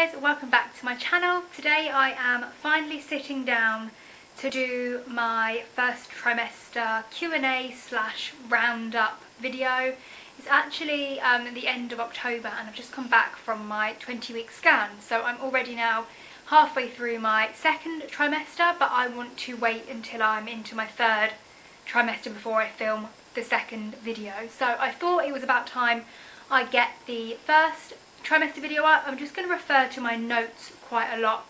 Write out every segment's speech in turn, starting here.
guys, welcome back to my channel. Today I am finally sitting down to do my first trimester Q&A / roundup video. It's actually the end of October and I've just come back from my 20-week scan, so I'm already now halfway through my second trimester, but I want to wait until I'm into my third trimester before I film the second video. So I thought it was about time I get the first trimester video up. I'm just going to refer to my notes quite a lot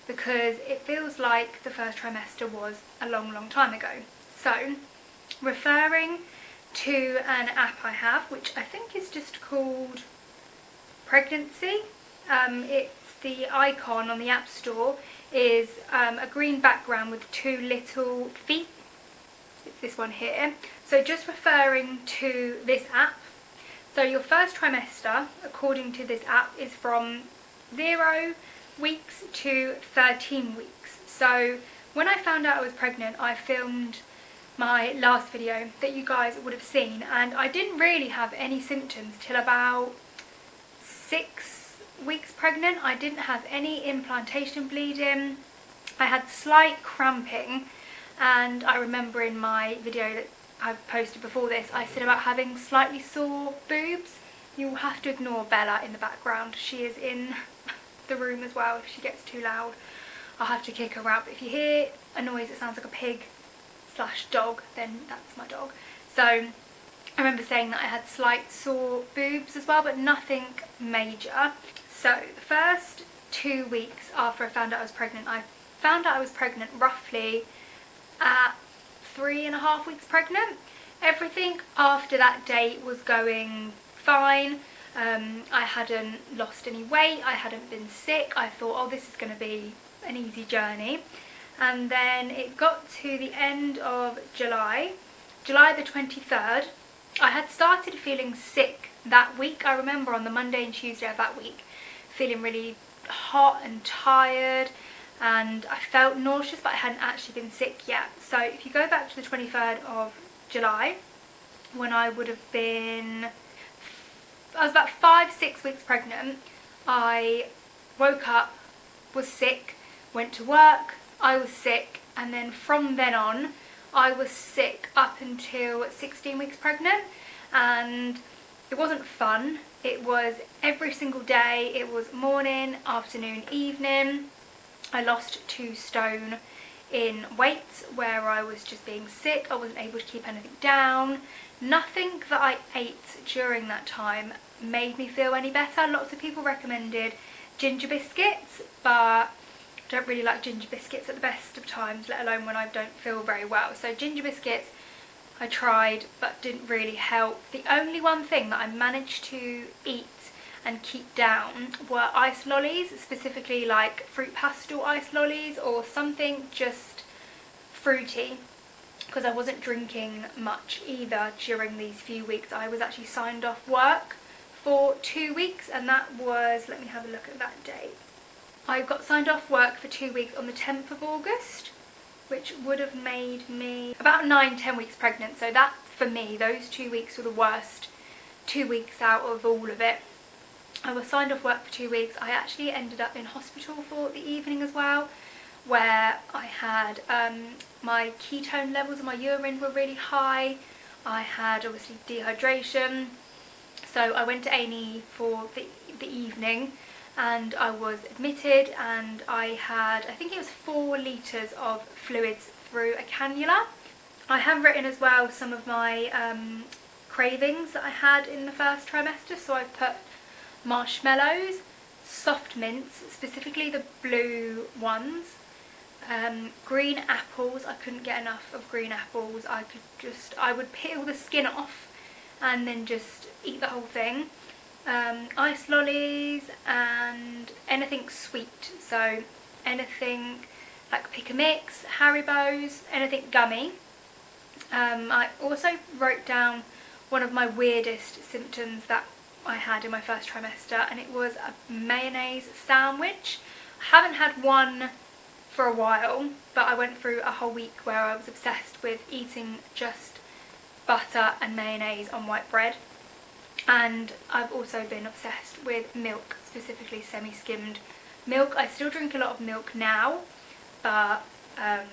because it feels like the first trimester was a long time ago. So referring to an app I have, which I think is just called Pregnancy. It's the icon on the App Store is a green background with two little feet. It's this one here. So just referring to this app. So your first trimester, according to this app, is from 0 weeks to 13 weeks. So when I found out I was pregnant, I filmed my last video that you guys would have seen, and I didn't really have any symptoms till about 6 weeks pregnant. I didn't have any implantation bleeding. I had slight cramping, and I remember in my video that I've posted before this, I said about having slightly sore boobs. You'll have to ignore Bella in the background. She is in the room as well. If she gets too loud, I'll have to kick her out. But if you hear a noise that sounds like a pig / dog, then that's my dog. So I remember saying that I had slight sore boobs as well, but nothing major. So the first 2 weeks after I found out I was pregnant, I found out I was pregnant roughly at 3.5 weeks pregnant. Everything after that date was going fine. I hadn't lost any weight, I hadn't been sick. I thought, oh, this is going to be an easy journey. And then it got to the end of July the 23rd. I had started feeling sick that week. I remember on the Monday and Tuesday of that week feeling really hot and tired, and I felt nauseous, but I hadn't actually been sick yet. So if you go back to the 23rd of July, when I would have been, I was about 5-6 weeks pregnant, I woke up, was sick, went to work, I was sick, and then from then on I was sick up until 16 weeks pregnant, and it wasn't fun. It was every single day. It was morning, afternoon, evening. I lost 2 stone in weight where I was just being sick. I wasn't able to keep anything down. Nothing that I ate during that time made me feel any better. Lots of people recommended ginger biscuits, but I don't really like ginger biscuits at the best of times, let alone when I don't feel very well. So ginger biscuits I tried but didn't really help. The only one thing that I managed to eat and keep down were ice lollies, specifically like fruit pastel ice lollies or something just fruity, because I wasn't drinking much either during these few weeks. I was actually signed off work for 2 weeks, and that was, let me have a look at that date. I got signed off work for 2 weeks on the 10th of August, which would have made me about 9-10 weeks pregnant. So that, for me, those 2 weeks were the worst 2 weeks out of all of it. I was signed off work for 2 weeks. I actually ended up in hospital for the evening as well, where I had my ketone levels in my urine were really high. I had obviously dehydration, so I went to A&E for the evening, and I was admitted, and I had, I think it was 4 litres of fluids through a cannula. I have written as well some of my cravings that I had in the first trimester, so I've put marshmallows, soft mints, specifically the blue ones, green apples. I couldn't get enough of green apples. I would peel the skin off and then just eat the whole thing. Ice lollies and anything sweet, so anything like Pick a Mix, Haribos, anything gummy. I also wrote down one of my weirdest symptoms that I had in my first trimester, and it was a mayonnaise sandwich. I haven't had one for a while, but I went through a whole week where I was obsessed with eating just butter and mayonnaise on white bread. And I've also been obsessed with milk, specifically semi-skimmed Milk, I still drink a lot of milk now, but I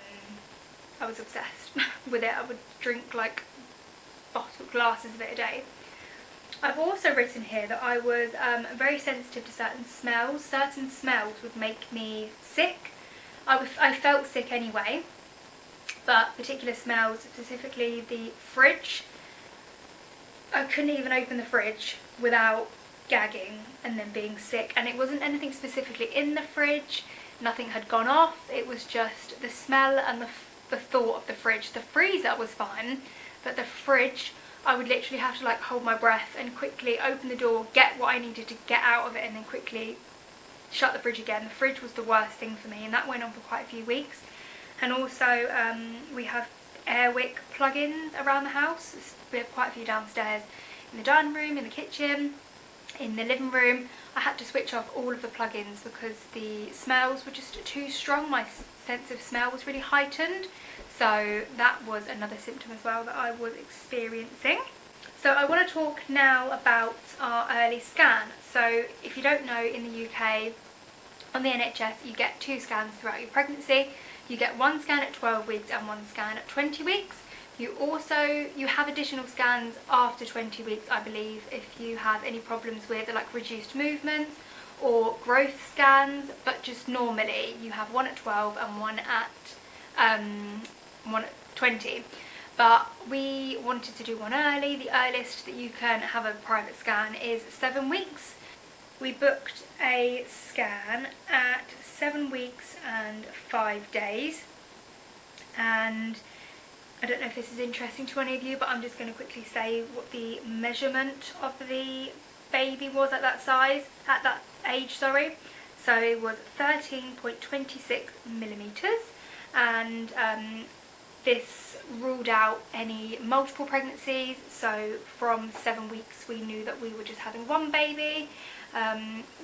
was obsessed with it. I would drink like glasses of it a day. I've also written here that I was very sensitive to certain smells. Certain smells would make me sick. I felt sick anyway, but particular smells, specifically the fridge, I couldn't even open the fridge without gagging and then being sick. And it wasn't anything specifically in the fridge, nothing had gone off, it was just the smell and the thought of the fridge. The freezer was fine, but the fridge, I would literally have to like hold my breath and quickly open the door, get what I needed to get out of it, and then quickly shut the fridge again. The fridge was the worst thing for me, and that went on for quite a few weeks. And also we have Airwick plugins around the house. We have quite a few downstairs, in the dining room, in the kitchen, in the living room. I had to switch off all of the plugins because the smells were just too strong. My sense of smell was really heightened. So that was another symptom as well that I was experiencing. So I want to talk now about our early scan. So if you don't know, in the UK, on the NHS, you get 2 scans throughout your pregnancy. You get 1 scan at 12 weeks and 1 scan at 20 weeks. You have additional scans after 20 weeks, I believe, if you have any problems with like reduced movements or growth scans, but just normally you have 1 at 12 and 1 at 20. But we wanted to do one early. The earliest that you can have a private scan is 7 weeks. We booked a scan at 7 weeks and 5 days, and I don't know if this is interesting to any of you, but I'm just going to quickly say what the measurement of the baby was at that age, sorry. So it was 13.26 millimeters, and this ruled out any multiple pregnancies. So from 7 weeks we knew that we were just having 1 baby.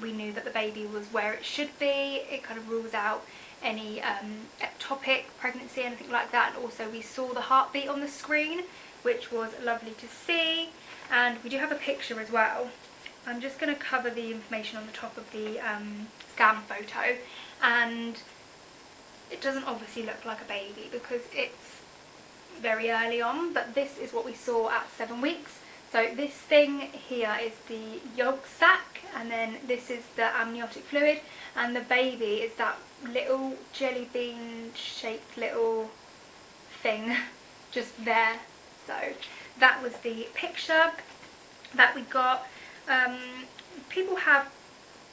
We knew that the baby was where it should be. It kind of rules out any ectopic pregnancy, anything like that. And also we saw the heartbeat on the screen, which was lovely to see. And we do have a picture as well. I'm just going to cover the information on the top of the scan photo, and it doesn't obviously look like a baby because it's very early on, but this is what we saw at 7 weeks. So this thing here is the yolk sac, and then this is the amniotic fluid, and the baby is that little jelly bean shaped little thing just there. So that was the picture that we got. People have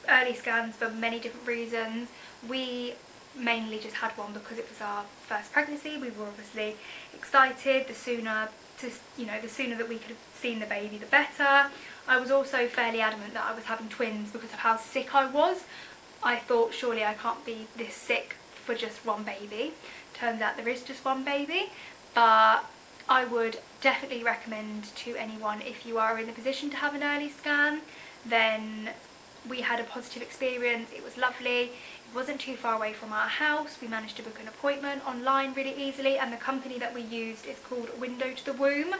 early scans for many different reasons. We mainly just had one because it was our first pregnancy. We were obviously excited. The sooner that we could have seen the baby, the better. I was also fairly adamant that I was having twins because of how sick I was. I thought, surely I can't be this sick for just 1 baby. Turns out there is just 1 baby, but I would definitely recommend to anyone, if you are in a position to have an early scan, then we had a positive experience. It was lovely. It wasn't too far away from our house. We managed to book an appointment online really easily, and the company that we used is called Window to the Womb.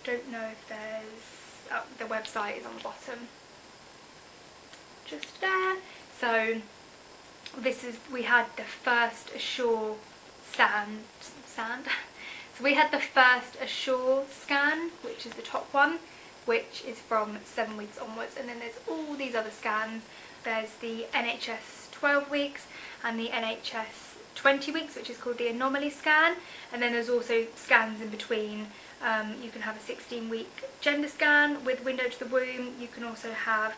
Don't know if there's... the website is on the bottom. Just there. So we had the first Assure So we had the first Assure scan, which is the top one, which is from 7 weeks onwards, and then there's all these other scans. There's the NHS 12 weeks and the NHS 20 weeks, which is called the anomaly scan, and then there's also scans in between. You can have a 16-week gender scan with Window to the Womb. You can also have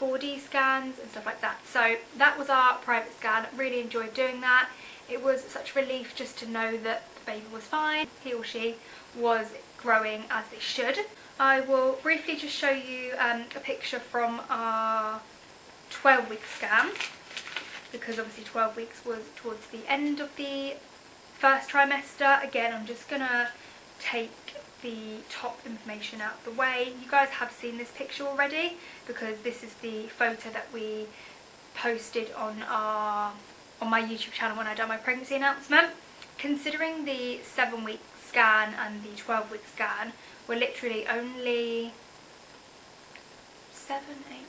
4D scans and stuff like that. So that was our private scan. Really enjoyed doing that. It was such a relief just to know that the baby was fine. He or she was growing as they should. I will briefly just show you a picture from our 12-week scan, because obviously 12 weeks was towards the end of the first trimester. Again, I'm just gonna take the top information out of the way. You guys have seen this picture already because this is the photo that we posted on my YouTube channel when I done my pregnancy announcement. Considering the 7-week scan and the 12-week scan were literally only 7, 8, 9, 10,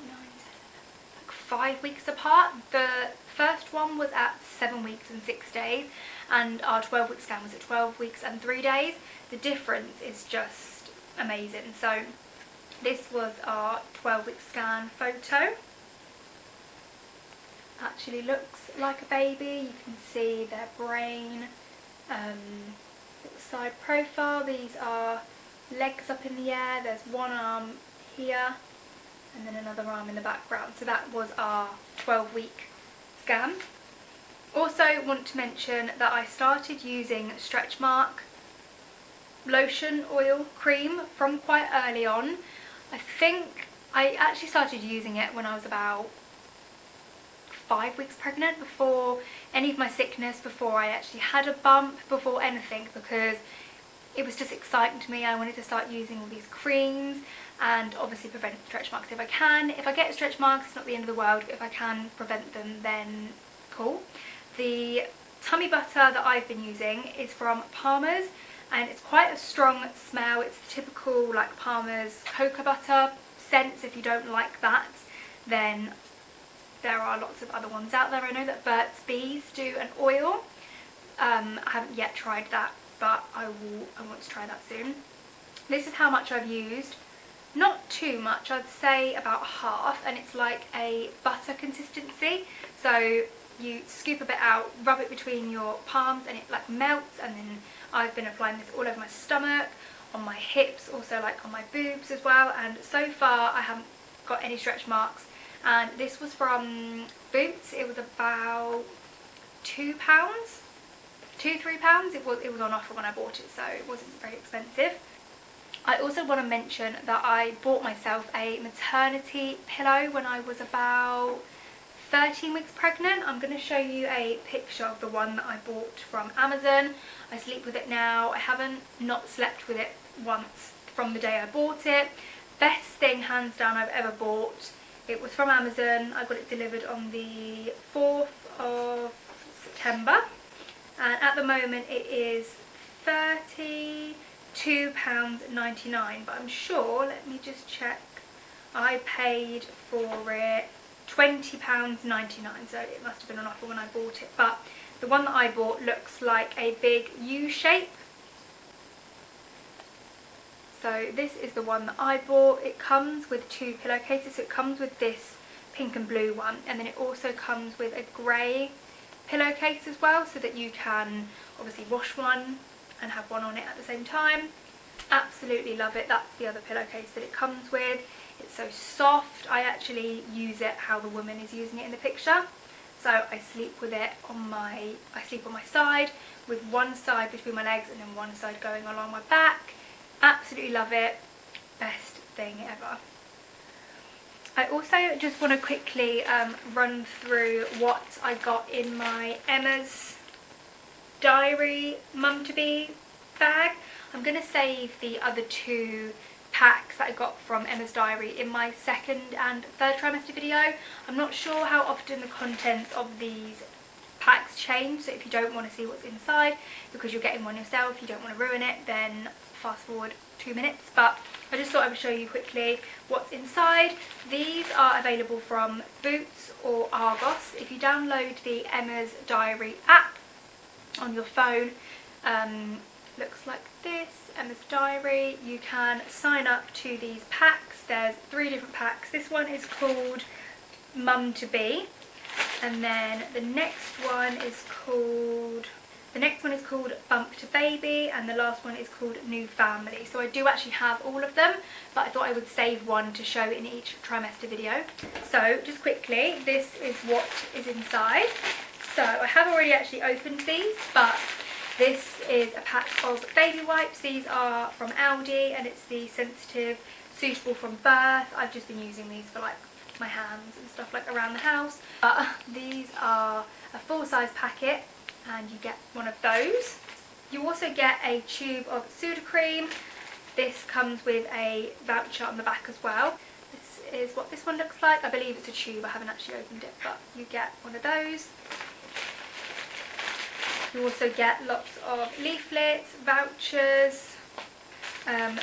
like 5 weeks apart. The first one was at 7 weeks and 6 days, and our 12-week scan was at 12 weeks and 3 days. The difference is just amazing. So this was our 12-week scan photo. Actually looks like a baby. You can see their brain, little side profile. These are legs up in the air. There's one arm here and then another arm in the background. So that was our 12-week scan. Also want to mention that I started using Stretch Mark lotion, oil, cream from quite early on. I think I actually started using it when I was about 5 weeks pregnant, before any of my sickness, before I actually had a bump, before anything, because it was just exciting to me. I wanted to start using all these creams and obviously prevent stretch marks if I can. If I get stretch marks, it's not the end of the world, but if I can prevent them, then cool. The tummy butter that I've been using is from Palmer's, and it's quite a strong smell. It's the typical like Palmer's cocoa butter scent. If you don't like that, then there are lots of other ones out there. I know that Burt's Bees do an oil. I haven't yet tried that, but I want to try that soon. This is how much I've used. Not too much, I'd say about half, and it's like a butter consistency. So you scoop a bit out, rub it between your palms, and it like melts. And then I've been applying this all over my stomach, on my hips, also like on my boobs as well, and so far I haven't got any stretch marks. And this was from Boots. It was about £2, £2–3. It was on offer when I bought it, so it wasn't very expensive. I also want to mention that I bought myself a maternity pillow when I was about 13 weeks pregnant. I'm going to show you a picture of the one that I bought from Amazon. I sleep with it now. I haven't not slept with it once from the day I bought it. Best thing hands down I've ever bought. It was from Amazon. I got it delivered on the 4th of September, and at the moment it is £32.99, but I'm sure, let me just check, I paid for it £20.99, so it must have been on offer when I bought it. But the one that I bought looks like a big U shape. So this is the one that I bought. It comes with 2 pillowcases. So it comes with this pink and blue one, and then it also comes with a grey pillowcase as well, so that you can obviously wash one and have one on it at the same time. Absolutely love it. That's the other pillowcase that it comes with. It's so soft. I actually use it how the woman is using it in the picture. So I sleep with it on my side, with one side between my legs and then one side going along my back. Absolutely love it. Best thing ever. I also just want to quickly run through what I got in my EMMAS Diary Mum-to-Be bag. I'm going to save the other 2 packs that I got from EMMAS Diary in my 2nd and 3rd trimester video. I'm not sure how often the contents of these packs change, so if you don't want to see what's inside because you're getting one yourself, you don't want to ruin it, then fast forward 2 minutes. But I just thought I would show you quickly what's inside. These are available from Boots or Argos. If you download the EMMAS Diary app on your phone, looks like this, EMMAS Diary, you can sign up to these packs. There's 3 different packs. This one is called Mum-to-Be, and then the next one is called Bump to Baby, and the last one is called New Family. So I do actually have all of them, but I thought I would save one to show in each trimester video. So just quickly, this is what is inside. So I have already actually opened these, but this is a pack of baby wipes. These are from Aldi, and it's the sensitive, suitable from birth. I've just been using these for like my hands and stuff like around the house. But these are a full-size packet, and you get one of those. You also get a tube of Sudocrem. This comes with a voucher on the back as well. This is what this one looks like. I believe it's a tube. I haven't actually opened it, but you get one of those. You also get lots of leaflets, vouchers.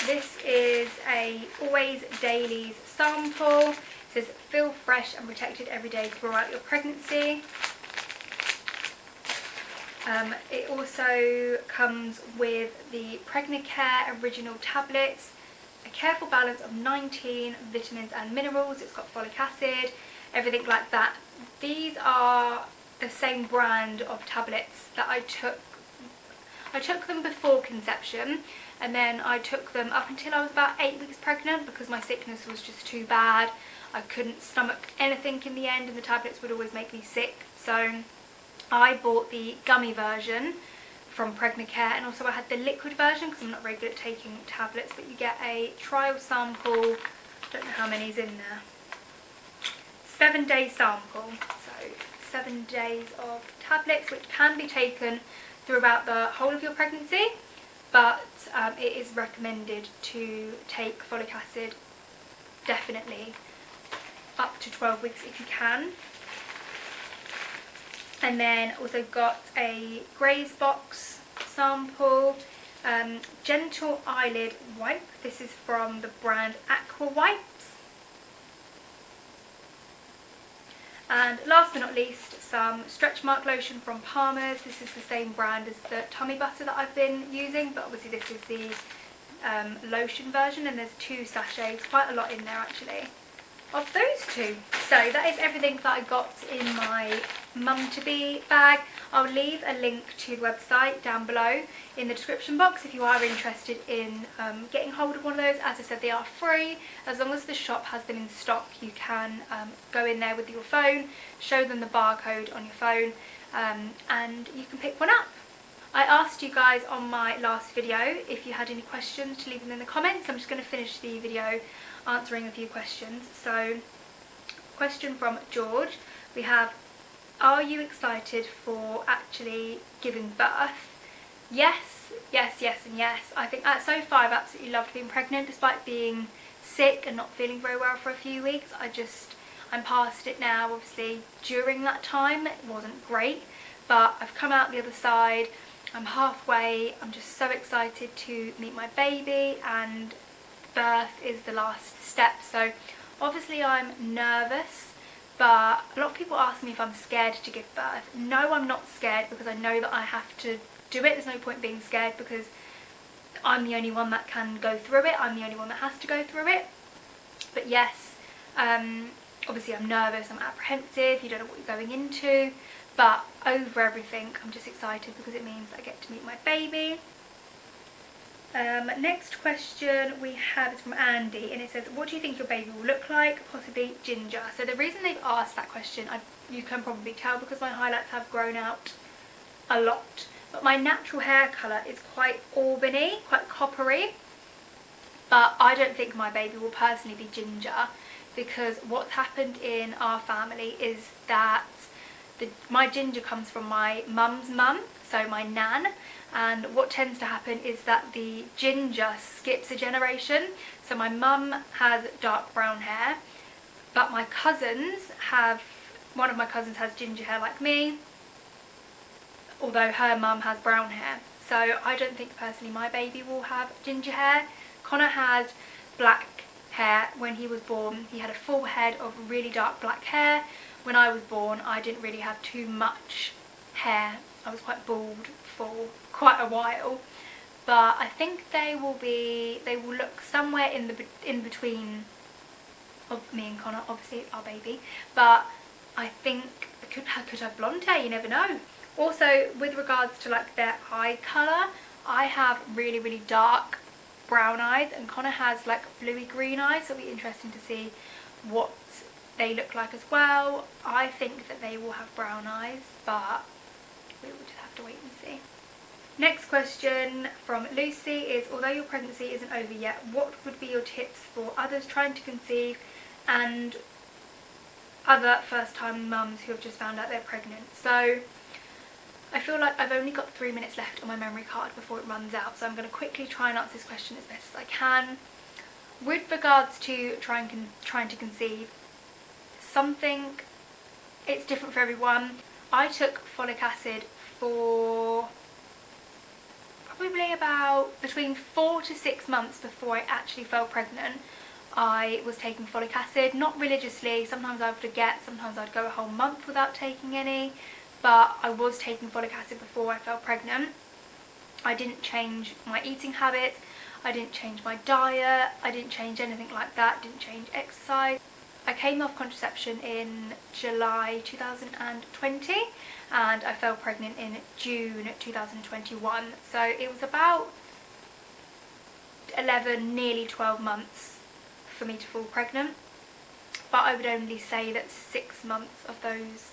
This is a Always Dailies sample. It's says feel fresh and protected every day throughout your pregnancy. It also comes with the Pregnacare original tablets, a careful balance of 19 vitamins and minerals. It's got folic acid, everything like that. These are the same brand of tablets that I took. I took them before conception, and then I took them up until I was about 8 weeks pregnant because my sickness was just too bad. I couldn't stomach anything in the end, and the tablets would always make me sick. So I bought the gummy version from Pregnacare, and also I had the liquid version because I'm not very good at taking tablets, but you get a trial sample. I don't know how many's in there. 7-day sample. So 7 days of tablets, which can be taken throughout the whole of your pregnancy, but it is recommended to take folic acid definitely up to 12 weeks if you can. And then also got a Graze Box sample, gentle eyelid wipe. This is from the brand Aqua Wipes. And last but not least, some stretch mark lotion from Palmer's. This is the same brand as the tummy butter that I've been using, but obviously this is the lotion version, and there's 2 sachets, quite a lot in there actually, of those 2. So that is everything that I got in my mum-to-be bag. I'll leave a link to the website down below in the description box if you are interested in getting hold of one of those. As I said, they are free. As long as the shop has them in stock, you can go in there with your phone, show them the barcode on your phone, and you can pick one up. I asked you guys on my last video if you had any questions to leave them in the comments. I'm just going to finish the video answering a few questions. So, question from George. We have, are you excited for actually giving birth? Yes, yes, yes and yes. I think so far I've absolutely loved being pregnant despite being sick and not feeling very well for a few weeks. I'm past it now. Obviously during that time it wasn't great, but I've come out the other side. I'm halfway. I'm just so excited to meet my baby, and birth is the last step. So obviously I'm nervous, but a lot of people ask me if I'm scared to give birth. No, I'm not scared because I know that I have to do it. There's no point being scared because I'm the only one that can go through it. I'm the only one that has to go through it. But yes, obviously I'm nervous, I'm apprehensive, you don't know what you're going into, but over everything I'm just excited because it means that I get to meet my baby. Next question we have is from Andy, and it says, what do you think your baby will look like? Possibly ginger. So the reason they've asked that question, you can probably tell because my highlights have grown out a lot, but my natural hair colour is quite aubany, quite coppery, but I don't think my baby will personally be ginger because what's happened in our family is that my ginger comes from my mum's mum, so my nan, and what tends to happen is that the ginger skips a generation. So my mum has dark brown hair, but my cousins one of my cousins has ginger hair like me, although her mum has brown hair. So I don't think personally my baby will have ginger hair. Connor had black hair when he was born. He had a full head of really dark black hair. When I was born, I didn't really have too much hair. I was quite bald for quite a while, but I think they will look somewhere in between of me and Connor. Obviously it's our baby, but I think I could have blonde hair, you never know. Also with regards to like their eye colour, I have really, really dark brown eyes and Connor has like bluey green eyes, so it'll be interesting to see what they look like as well. I think that they will have brown eyes, but we will just have to wait and see. Next question from Lucy is, although your pregnancy isn't over yet, what would be your tips for others trying to conceive and other first time mums who have just found out they're pregnant? So I feel like I've only got 3 minutes left on my memory card before it runs out, so I'm going to quickly try and answer this question as best as I can. With regards to trying to conceive, it's different for everyone. I took folic acid for probably about between 4 to 6 months before I actually fell pregnant. I was taking folic acid, not religiously. Sometimes I would forget, sometimes I'd go a whole month without taking any, but I was taking folic acid before I fell pregnant. I didn't change my eating habits, I didn't change my diet, I didn't change anything like that, didn't change exercise. I came off contraception in July 2020 and I fell pregnant in June 2021. So it was about 11, nearly 12 months for me to fall pregnant. But I would only say that 6 months of those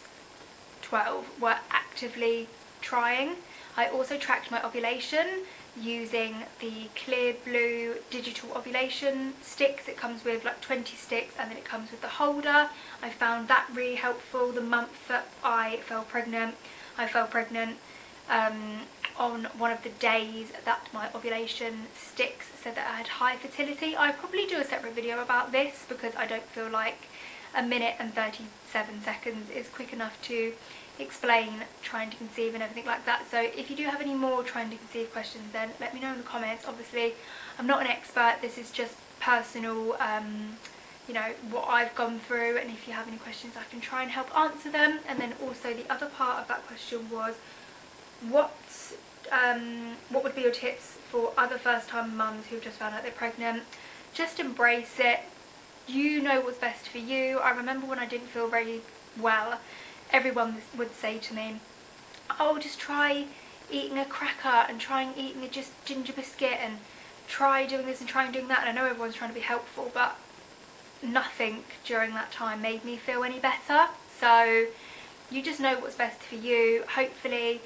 12 were actively trying. I also tracked my ovulation using the Clear Blue digital ovulation sticks. It comes with like 20 sticks and then it comes with the holder. I found that really helpful. The month that I fell pregnant, I fell pregnant on one of the days that my ovulation sticks said that I had high fertility. I'll probably do a separate video about this because I don't feel like a minute and 37 seconds is quick enough to explain trying to conceive and everything like that. So if you do have any more trying to conceive questions, then let me know in the comments. Obviously I'm not an expert, this is just personal, you know, what I've gone through, and if you have any questions I can try and help answer them. And then also the other part of that question was what would be your tips for other first time mums who've just found out they're pregnant? Just embrace it. You know what's best for you. I remember when I didn't feel very well, everyone would say to me, oh, just try eating a cracker and trying eating a just ginger biscuit and try doing this and trying doing that. And I know everyone's trying to be helpful, but nothing during that time made me feel any better. So you just know what's best for you. Hopefully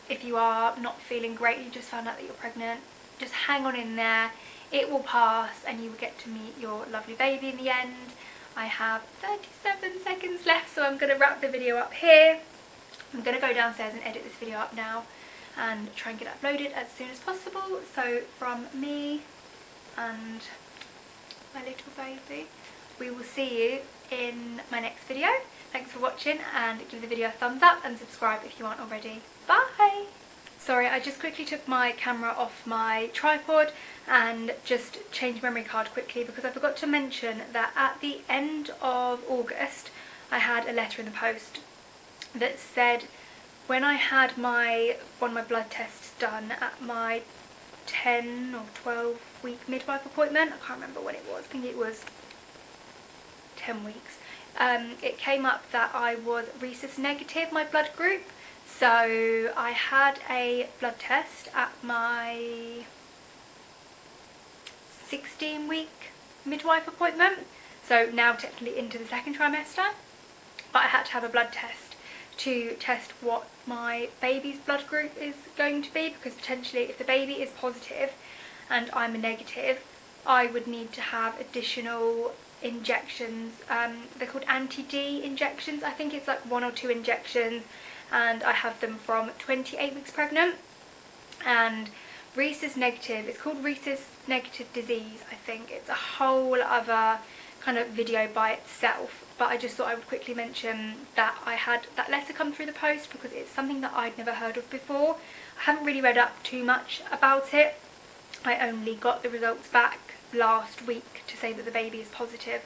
if you are not feeling great, you just found out that you're pregnant, just hang on in there. It will pass and you will get to meet your lovely baby in the end. I have 37 seconds left, so I'm going to wrap the video up here. I'm going to go downstairs and edit this video up now and try and get it uploaded as soon as possible. So from me and my little baby, we will see you in my next video. Thanks for watching, and give the video a thumbs up and subscribe if you aren't already. Bye! Sorry, I just quickly took my camera off my tripod and just changed memory card quickly because I forgot to mention that at the end of August I had a letter in the post that said when I had one of my blood tests done at my 10 or 12 week midwife appointment, I can't remember when it was, I think it was 10 weeks, it came up that I was rhesus negative, my blood group. So I had a blood test at my 16-week midwife appointment, so now technically into the second trimester, but I had to have a blood test to test what my baby's blood group is going to be, because potentially if the baby is positive and I'm a negative, I would need to have additional injections. They're called anti-D injections. I think it's like 1 or 2 injections, and I have them from 28 weeks pregnant. And rhesus negative, it's called rhesus negative disease, I think. It's a whole other kind of video by itself, but I just thought I would quickly mention that I had that letter come through the post because it's something that I'd never heard of before. I haven't really read up too much about it. I only got the results back last week to say that the baby is positive,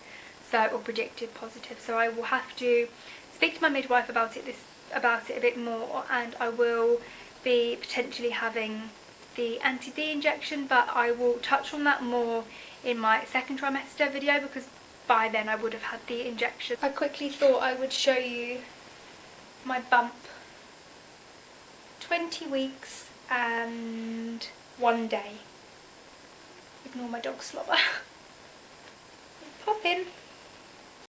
so, or predicted positive. So I will have to speak to my midwife about it a bit more, and I will be potentially having the anti-D injection, but I will touch on that more in my second trimester video because by then I would have had the injection. I quickly thought I would show you my bump. 20 weeks and 1 day. Ignore my dog slobber. Pop in.